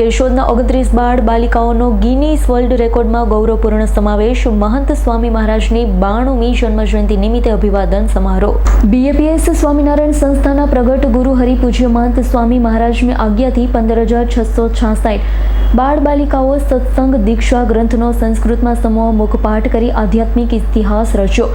કેશોદના 29 બાળ બાલિકાઓનો Guinness world રેકોર્ડમાં ગૌરવપૂર્ણ સમાવેશ. મહંત સ્વામી મહારાજની 92મી જન્મજયંતિ નિમિત્તે અભિવાદન સમારોહ. BAPS સ્વામિનારાયણ સંસ્થાના પ્રગટ ગુરુ હરિપૂજ્ય મહંત સ્વામી મહારાજની આજ્ઞાથી 15,666 બાળ બાલિકાઓ સત્સંગ દીક્ષા ગ્રંથનો સંસ્કૃતમાં સમૂહ મુખપાઠ કરી આધ્યાત્મિક ઇતિહાસ રચ્યો.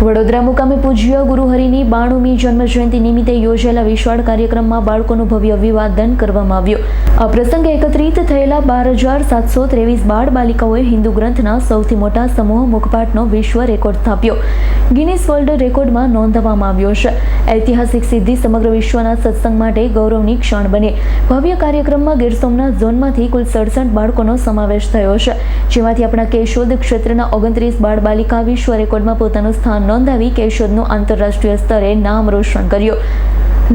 વડોદરા મુકામે પૂજ્ય ગુરુહરિની 92મી જન્મજયંતિ નિમિત્તે યોજાયેલા વિશાળ કાર્યક્રમમાં બાળકોનું ભવ્ય અભિવાદન કરવામાં આવ્યું. આ પ્રસંગે એકત્રિત થયેલા 12,723 બાળ બાલિકાઓએ હિન્દુ ગ્રંથના સૌથી મોટા સમૂહ મુખપાઠનો વિશ્વ રેકોર્ડ સ્થાપ્યો. ગિનીસ વર્લ્ડ રેકોર્ડમાં નોંધવામાં આવ્યો છે. ઐતિહાસિક સિદ્ધિ સમગ્ર વિશ્વના સત્સંગ માટે ગૌરવની ક્ષણ બની. ભવ્ય કાર્યક્રમમાં ગીર સોમનાથ ઝોનમાંથી કુલ 67 બાળકોનો સમાવેશ થયો છે, જેમાંથી આપણા કેશોદ ક્ષેત્રના 29 બાળ બાલિકા વિશ્વ રેકોર્ડમાં પોતાનું સ્થાન નોંધાવી કેશોદનું આંતરરાષ્ટ્રીય સ્તરે નામ રોશન કર્યું.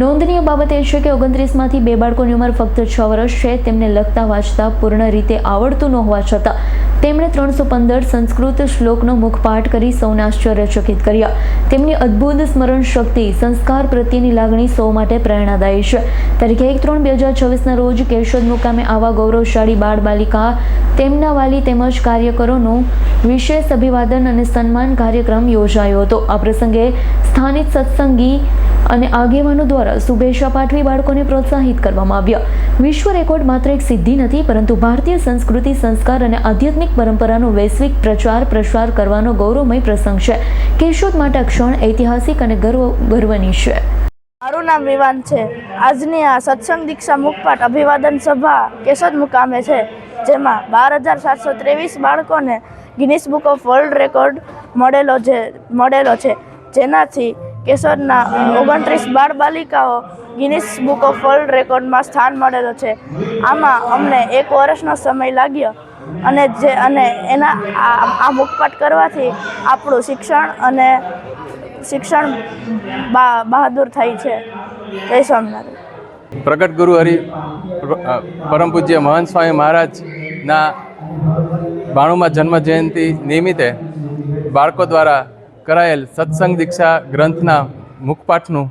નોંધનીય બાબત એ છે કે 29માંથી 2 બાળકોની ઉંમર ફક્ત 6 વર્ષ છે. તેમને લખતા વાંચતા પૂર્ણ રીતે આવડતું ન હોવા છતાં તેમણે 315 સંસ્કૃત શ્લોકનો મુખપાઠ કરી સૌને આશ્ચર્યચકિત કર્યા. તેમની અદ્ભુત સ્મરણ શક્તિ, સંસ્કાર પ્રત્યેની લાગણી સૌ માટે પ્રેરણાદાયી છે. તારીખ 1/3/2026ના રોજ કેશોદ મુકામે આવા ગૌરવશાળી બાળ બાલિકા, તેમના વાલી તેમજ કાર્યકરોનું વિશેષ અભિવાદન અને સન્માન કાર્યક્રમ યોજાયો હતો. આ પ્રસંગે સ્થાનિક સત્સંગી અને આગેવાનો દ્વારા શુભેચ્છા પાઠવી બાળકોને પ્રોત્સાહિત કરવામાં આવ્યા. વિશ્વ રેકોર્ડ માત્ર એક સિદ્ધિ નથી, પરંતુ ભારતીય સંસ્કૃતિ, સંસ્કાર અને આધ્યાત્મિક પરંપરાનો વૈશ્વિક પ્રચાર પ્રસાર કરવાનો ગૌરવમય પ્રસંગ છે. કેશોદ માટે આ ક્ષણ ઐતિહાસિક અને ગર્વની છે. મારું નામ વિવાન છે. આજની આ સત્સંગ દીક્ષા મુખપાઠ અભિવાદન સભા કેશોદ મુકામે છે, જેમાં 12,723 બાળકોને Guinness book of world record મળેલો છે, જેનાથી કેશોદના 29 બાળ બાલિકાઓ ગિનીસ બુક ઓફ વર્લ્ડ રેકોર્ડમાં સ્થાન મળેલો છે. આમાં અમને 1 વર્ષનો સમય લાગ્યો અને એના આ મુખપાઠ કરવાથી આપણું શિક્ષણ બહાદુર થાય છે. જય સ્વામિનારાયણ. પ્રગટ ગુરુ હરિ પરમ પૂજ્ય મહંત સ્વામી મહારાજના 92મા જન્મ જયંતિ નિમિત્તે બાળકો દ્વારા કરાયેલ સત્સંગ દીક્ષા ગ્રંથના મુખપાઠનું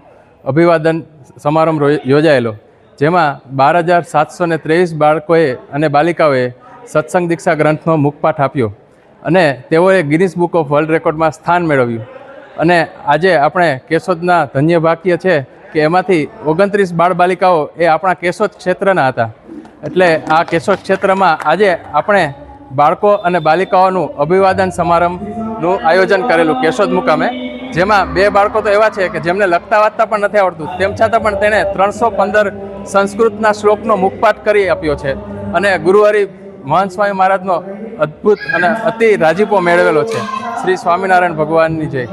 અભિવાદન સમારંભ યોજાયેલો, જેમાં 12,723 બાળકોએ અને બાલિકાઓએ સત્સંગ દીક્ષા ગ્રંથનો મુખપાઠ આપ્યો અને તેઓએ ગિનીસ બુક ઓફ વર્લ્ડ રેકોર્ડમાં સ્થાન મેળવ્યું. અને આજે આપણે કેશોદના ધન્ય ભાગ્ય છે કે એમાંથી 29 બાળ બાલિકાઓ એ આપણા કેશોદ ક્ષેત્રના હતા. એટલે આ કેશોદ ક્ષેત્રમાં આજે આપણે બાળકો અને બાલિકાઓનું અભિવાદન સમારંભનું આયોજન કરેલું કેશોદ મુકામે, જેમાં 2 બાળકો તો એવા છે કે જેમને લખતા વાંચતા પણ નથી આવડતું, તેમ છતાં પણ તેણે 315 સંસ્કૃતના શ્લોકનો મુખપાઠ કરી આપ્યો છે અને ગુરુહરિ મહંત સ્વામી મહારાજનો અદ્ભુત અને અતિ રાજીપો મેળવેલો છે. શ્રી સ્વામિનારાયણ ભગવાનની જય.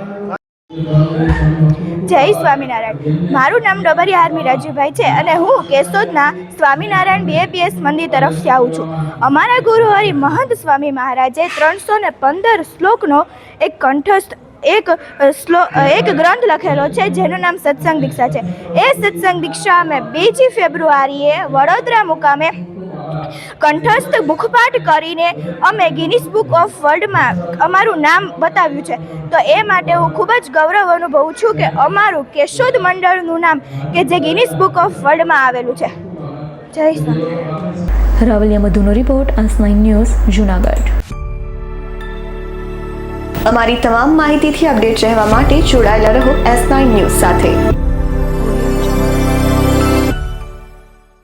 જય સ્વામિનારાયણ. મારું નામ ડબરિયા આર્મી રાજુભાઈ છે અને હું કેશોદના સ્વામિનારાયણ BAPS મંદિર તરફથી આવું છું. અમારા ગુરુ હરિ મહંત સ્વામી મહારાજે 315 શ્લોકનો એક ગ્રંથ લખેલો છે, જેનું નામ સત્સંગ દીક્ષા છે. એ સત્સંગ દીક્ષા અમે 2 ફેબ્રુઆરીએ વડોદરા મુકામે કંઠસ્થ મુખપાઠ કરીને અમે ગિનીસ બુક ઓફ વર્લ્ડમાં અમારું નામ બતાવ્યું છે. તો એ માટે હું ખૂબ જ ગૌરવ અનુભવું છું કે અમારું કેશોદ મંડળનું નામ કે જે ગિનીસ બુક ઓફ વર્લ્ડમાં આવેલું છે. જય સ્વામિનારાયણ. રાવલિયા મધુનો રિપોર્ટ, AS9 ન્યૂઝ, જૂનાગઢ. અમારી તમામ માહિતીથી અપડેટ રહેવા માટે જોડાયેલા રહો AS9 ન્યૂઝ સાથે.